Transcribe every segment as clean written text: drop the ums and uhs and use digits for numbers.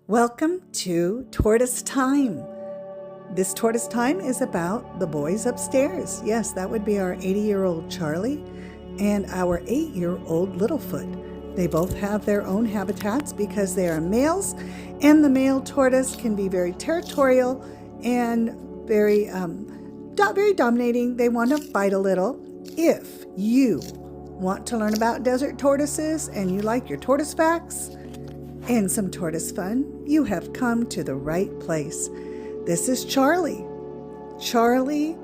Welcome to Tortoise Time. This Tortoise Time is about the boys upstairs. Yes, that would be our 80-year-old Charlie and our 8-year-old Littlefoot. They both have their own habitats because they are males, and the male tortoise can be very territorial and very dominating. They want to fight a little. If you want to learn about desert tortoises and you like your tortoise facts and some tortoise fun, you have come to the right place. This is Charlie. Charlie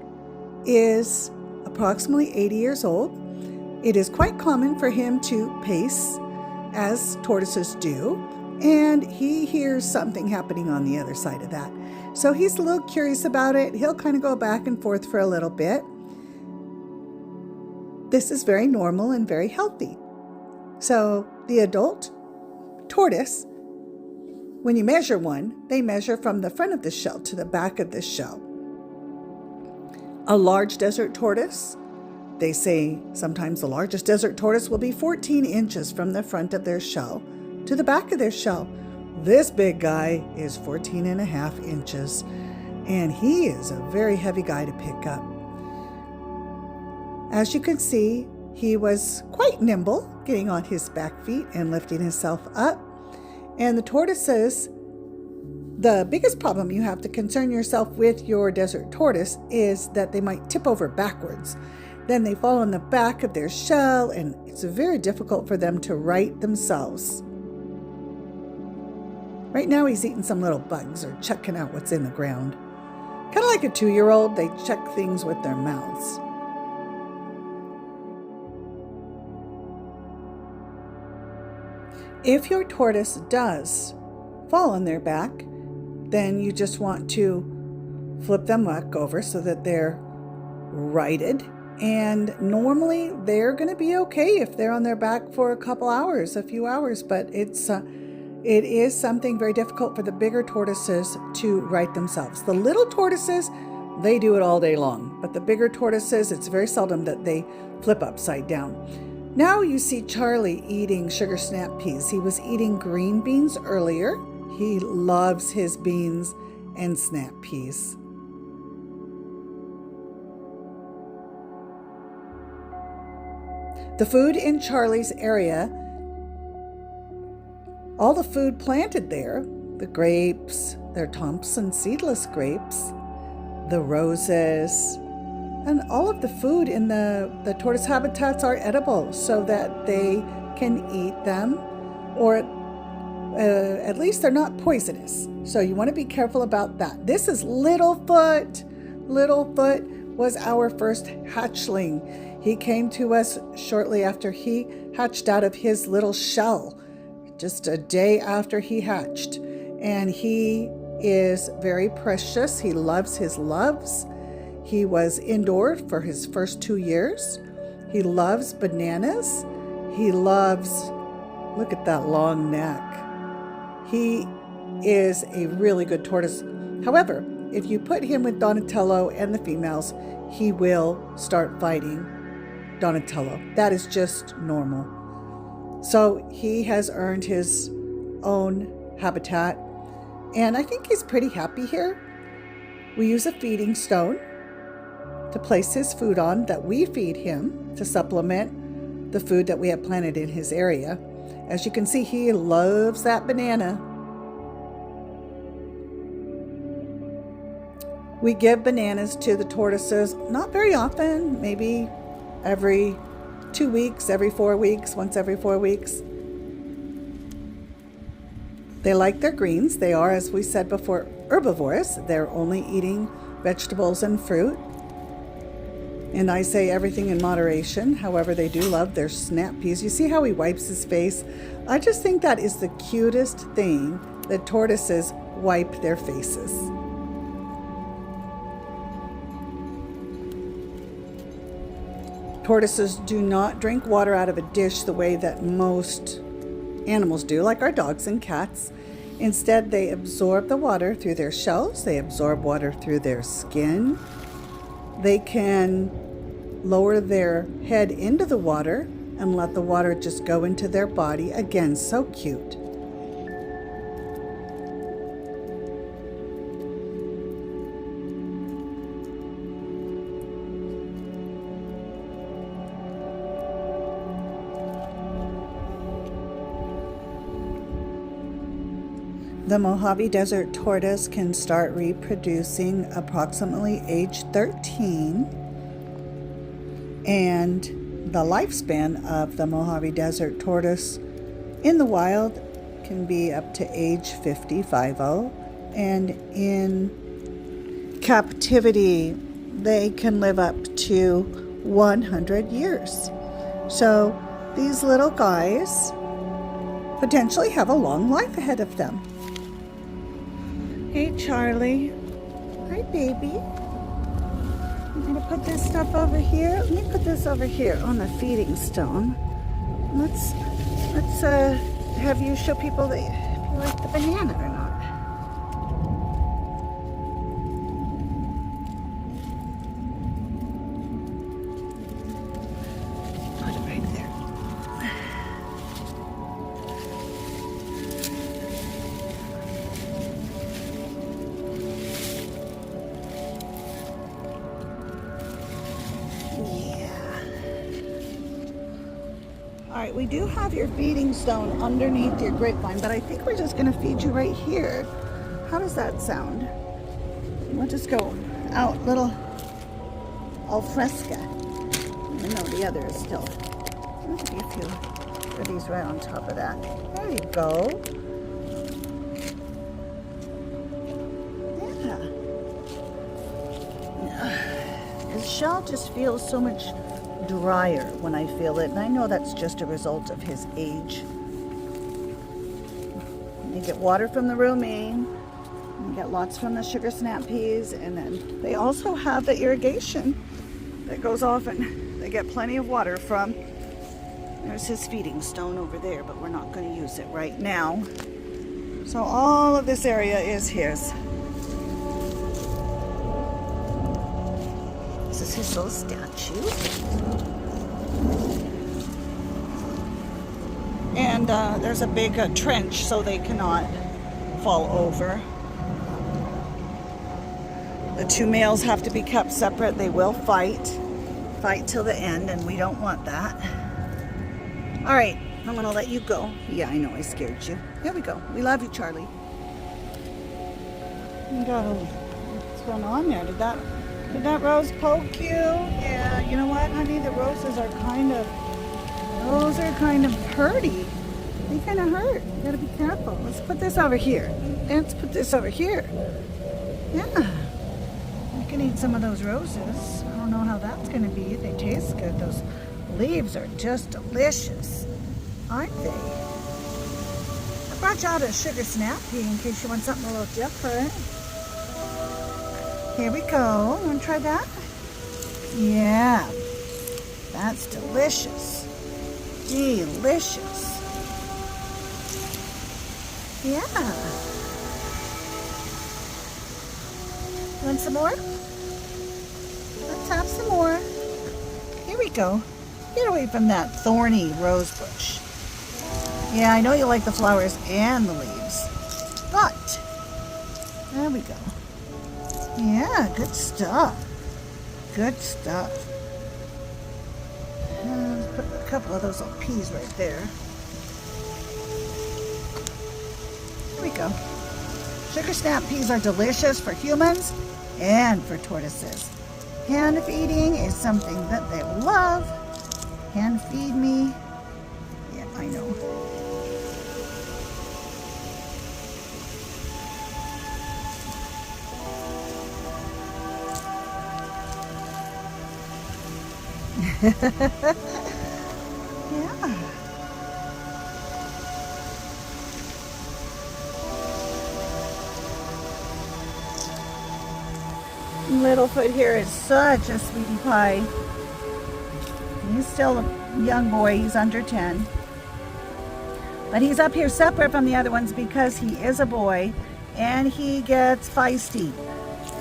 is approximately 80 years old. It is quite common for him to pace as tortoises do, and he hears something happening on the other side of that. So he's a little curious about it. He'll kind of go back and forth for a little bit. This is very normal and very healthy. So the adult tortoise, when you measure one, they measure from the front of the shell to the back of the shell. A large desert tortoise, they say sometimes the largest desert tortoise will be 14 inches from the front of their shell to the back of their shell. This big guy is 14 and a half inches, and he is a very heavy guy to pick up. As you can see, he was quite nimble, getting on his back feet and lifting himself up. And the tortoises, the biggest problem you have to concern yourself with your desert tortoise is that they might tip over backwards. Then they fall on the back of their shell, and it's very difficult for them to right themselves. Right now he's eating some little bugs or checking out what's in the ground. Kind of like a 2-year-old, they check things with their mouths. If your tortoise does fall on their back, then you just want to flip them back over so that they're righted. And normally they're going to be okay if they're on their back for a couple hours, a few hours, but it is something very difficult for the bigger tortoises to right themselves. The little tortoises, they do it all day long, but the bigger tortoises, it's very seldom that they flip upside down. Now you see Charlie eating sugar snap peas. He was eating green beans earlier. He loves his beans and snap peas. The food in Charlie's area, all the food planted there, the grapes, they're Thompson seedless grapes, the roses, and all of the food in the tortoise habitats are edible so that they can eat them, or at least they're not poisonous. So you want to be careful about that. This is Littlefoot. Littlefoot was our first hatchling. He came to us shortly after he hatched out of his little shell, just a day after he hatched. And he is very precious. He loves his loves. He was indoor for his first 2 years. He loves bananas. He loves, look at that long neck. He is a really good tortoise. However, if you put him with Donatello and the females, he will start fighting Donatello. That is just normal. So he has earned his own habitat, and I think he's pretty happy here. We use a feeding stone to place his food on that we feed him to supplement the food that we have planted in his area. As you can see, he loves that banana. We give bananas to the tortoises, not very often, maybe every 2 weeks, every 4 weeks, once every 4 weeks. They like their greens. They are, as we said before, herbivores. They're only eating vegetables and fruit. And I say everything in moderation. However, they do love their snap peas. You see how he wipes his face? I just think that is the cutest thing, that tortoises wipe their faces. Tortoises do not drink water out of a dish the way that most animals do, like our dogs and cats. Instead, they absorb the water through their shells. They absorb water through their skin. They can lower their head into the water and let the water just go into their body. Again, so cute. The Mojave Desert tortoise can start reproducing approximately age 13, and the lifespan of the Mojave Desert tortoise in the wild can be up to age 55, and in captivity they can live up to 100 years. So these little guys potentially have a long life ahead of them. Hey Charlie. Hi baby. I'm gonna put this stuff over here. Let me put this over here on the feeding stone. Let's have you show people that if you like the banana or not. Put it right there. All right, we do have your feeding stone underneath your grapevine, but I think we're just going to feed you right here. How does that sound? We'll just go out little al fresca. I know the other is still. I'll give you a few goodies right on top of that. There you go. Yeah. His shell just feels so much drier when I feel it, and I know that's just a result of his age. You get water from the romaine, you get lots from the sugar snap peas, and then they also have the irrigation that goes off, and they get plenty of water from. There's his feeding stone over there, but we're not going to use it right now. So all of this area is his. This is his little statue. And there's a big trench so they cannot fall over. The two males have to be kept separate. They will fight till the end, and we don't want that. All right, I'm gonna let you go. Yeah, I know I scared you. Here we go. We love you, Charlie. What's going on there? Did that rose poke you? Yeah, you know what, honey? The roses are kind of hurty. They kind of hurt. You gotta be careful. Let's put this over here. Let's put this over here. Yeah. I can eat some of those roses. I don't know how that's gonna be. They taste good. Those leaves are just delicious, aren't they? I brought you out a sugar snap pea in case you want something a little different. Here we go. Want to try that? Yeah. That's delicious. Delicious. Yeah. Want some more? Let's have some more. Here we go. Get away from that thorny rose bush. Yeah, I know you like the flowers and the leaves, but there we go. Yeah, good stuff. Good stuff. Let's put a couple of those little peas right there. Here we go. Sugar snap peas are delicious for humans and for tortoises. Hand feeding is something that they love. Hand feed me. Yeah, I know. Yeah. Littlefoot here is such a sweetie pie. He's still a young boy. He's under 10. But he's up here separate from the other ones because he is a boy and he gets feisty.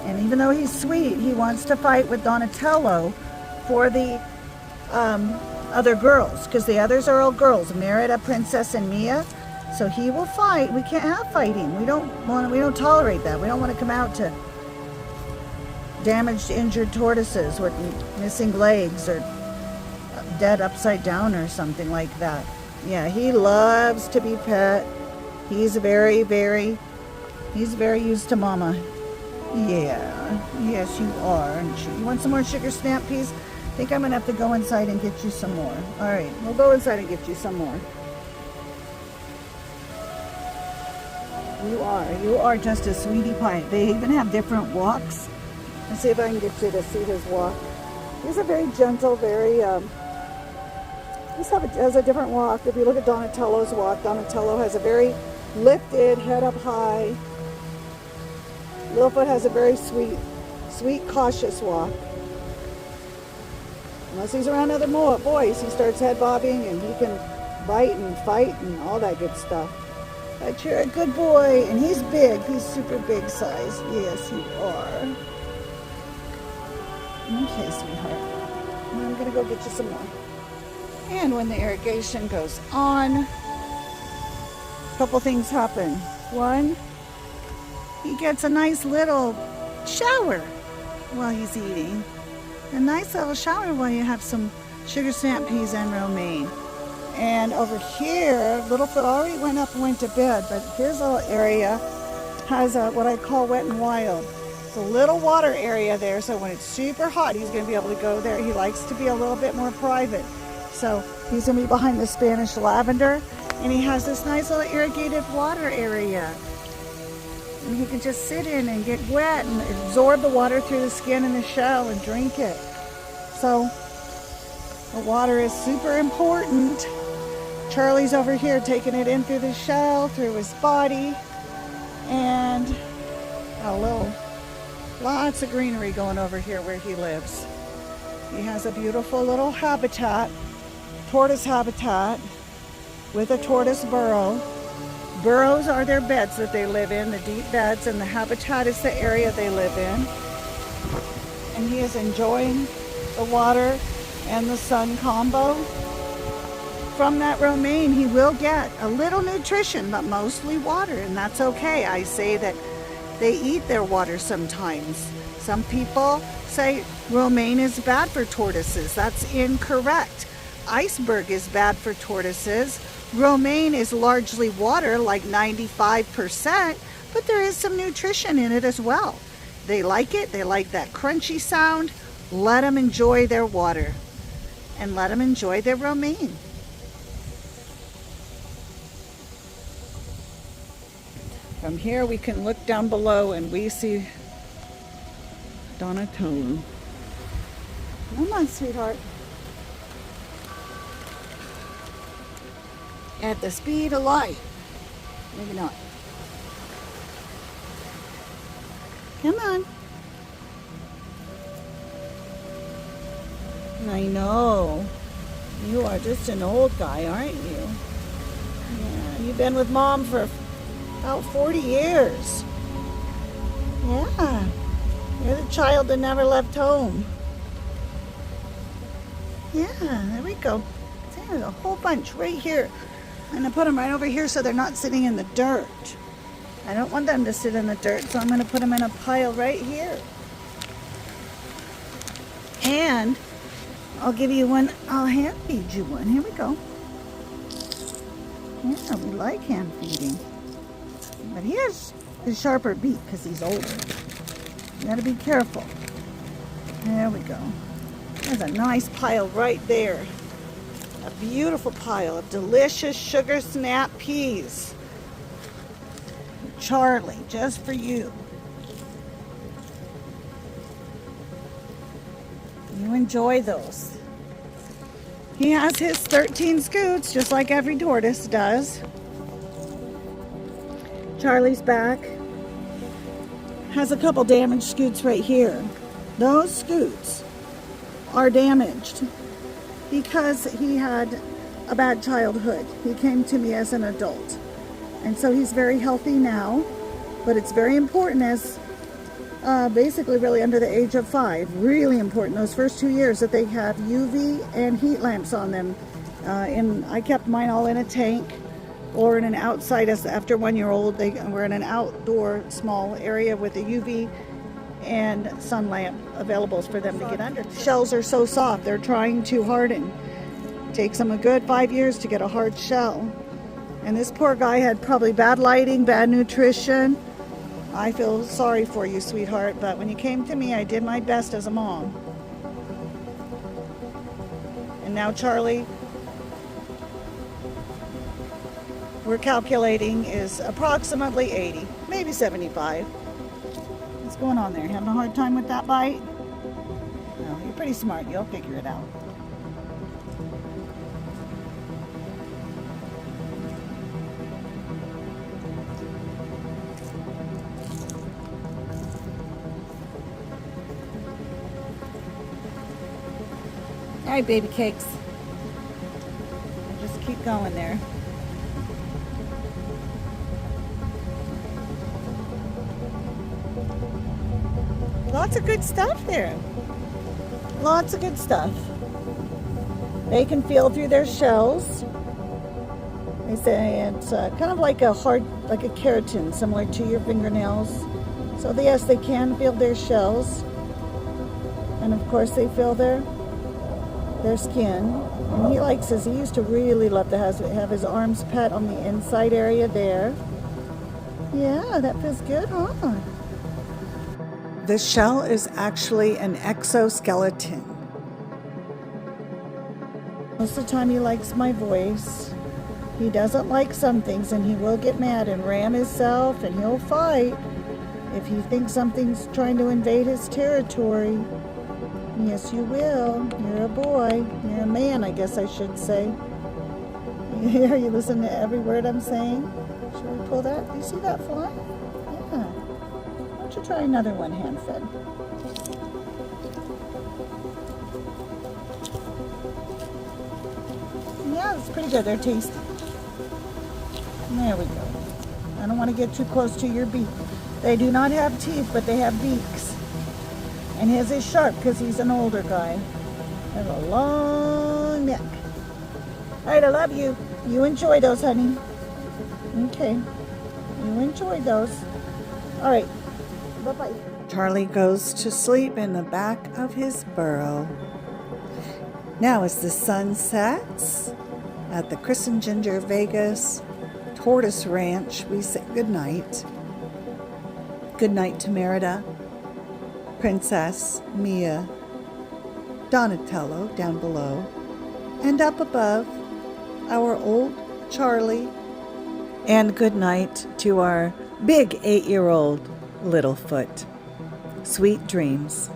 And even though he's sweet, he wants to fight with Donatello for the other girls, because the others are all girls, Merida, Princess, and Mia. So he will fight. We can't have fighting. We don't tolerate that. We don't want to come out to damaged, injured tortoises with missing legs or dead upside down or something like that. Yeah, he loves to be pet. He's very, very He's very used to mama. Yeah, yes you are, aren't you? You want some more sugar snap peas? I think I'm gonna have to go inside and get you some more. All right, we'll go inside and get you some more. You are just a sweetie pie. They even have different walks. Let's see if I can get you to see his walk. He's a very gentle, very, has a different walk. If you look at Donatello's walk, Donatello has a very lifted, head up high. Littlefoot has a very sweet, cautious walk. Unless he's around other boys, he starts head bobbing and he can bite and fight and all that good stuff. But you're a good boy, and he's big. He's super big size. Yes, you are. Okay, sweetheart. I'm going to go get you some more. And when the irrigation goes on, a couple things happen. One, he gets a nice little shower while he's eating. A nice little shower while you have some sugar snap peas and romaine. And over here, Littlefoot already went up and went to bed, but his little area has what I call wet and wild. It's a little water area there, so when it's super hot, he's going to be able to go there. He likes to be a little bit more private. So he's going to be behind the Spanish lavender, and he has this nice little irrigated water area. And he can just sit in and get wet and absorb the water through the skin and the shell and drink it. So the water is super important. Charlie's over here taking it in through the shell, through his body, and lots of greenery going over here where he lives. He has a beautiful little habitat, tortoise habitat, with a tortoise burrow. Burrows are their beds that they live in, the deep beds, and the habitat is the area they live in. And he is enjoying the water and the sun combo. From that romaine, he will get a little nutrition, but mostly water, and that's okay. I say that they eat their water sometimes. Some people say romaine is bad for tortoises. That's incorrect. Iceberg is bad for tortoises. Romaine is largely water, like 95%, but there is some nutrition in it as well. They like it. They like that crunchy sound. Let them enjoy their water, and let them enjoy their romaine. From here we can look down below and we see Donatello. Come on, sweetheart. At the speed of light. Maybe not. Come on. I know. You are just an old guy, aren't you? Yeah, you've been with Mom for about 40 years. Yeah. You're the child that never left home. Yeah, there we go. There's a whole bunch right here. I'm going to put them right over here so they're not sitting in the dirt. I don't want them to sit in the dirt, so I'm going to put them in a pile right here. And I'll give you one. I'll hand feed you one. Here we go. Yeah, we like hand feeding. But he has a sharper beak because he's older. You gotta be careful. There we go. There's a nice pile right there. A beautiful pile of delicious sugar snap peas. Charlie, just for you. You enjoy those. He has his 13 scoots, just like every tortoise does. Charlie's back has a couple damaged scoots right here. Those scoots are damaged because he had a bad childhood. He came to me as an adult. And so he's very healthy now, but it's very important as basically really under the age of 5. Really important those first 2 years that they have UV and heat lamps on them. I kept mine all in a tank or in an outside. After 1 year old, they were in an outdoor small area with a UV and sun lamp available for them to get under. Shells are so soft, they're trying to harden. It takes them a good 5 years to get a hard shell. And this poor guy had probably bad lighting, bad nutrition, I feel sorry for you, sweetheart, but when you came to me, I did my best as a mom. And now, Charlie, we're calculating is approximately 80, maybe 75. What's going on there? Having a hard time with that bite? No, you're pretty smart. You'll figure it out. All right, baby cakes. Just keep going there. Lots of good stuff there. Lots of good stuff. They can feel through their shells. They say it's kind of like a keratin, similar to your fingernails. So yes, they can feel their shells. And of course they feel their skin. And he likes this. He used to really love to have his arms pat on the inside area there. Yeah, that feels good, huh? The shell is actually an exoskeleton. Most of the time he likes my voice. He doesn't like some things, and he will get mad and ram himself, and he'll fight if he thinks something's trying to invade his territory. Yes, you will. You're a boy. You're a man, I guess I should say. Are you listening to every word I'm saying? Should we pull that? Do you see that fly? Yeah. Why don't you try another one, hand-fed? Yeah, it's pretty good. They're tasty. There we go. I don't want to get too close to your beak. They do not have teeth, but they have beaks. And his is sharp because he's an older guy. They have a long neck. All right, I love you. You enjoy those, honey. Okay. You enjoy those. All right. Bye-bye. Charlie goes to sleep in the back of his burrow. Now as the sun sets at the Chris and Ginger Vegas Tortoise Ranch, we say goodnight. Good night to Merida, Princess, Mia, Donatello down below, and up above, our old Charlie. And good night to our big 8-year-old Littlefoot. Sweet dreams.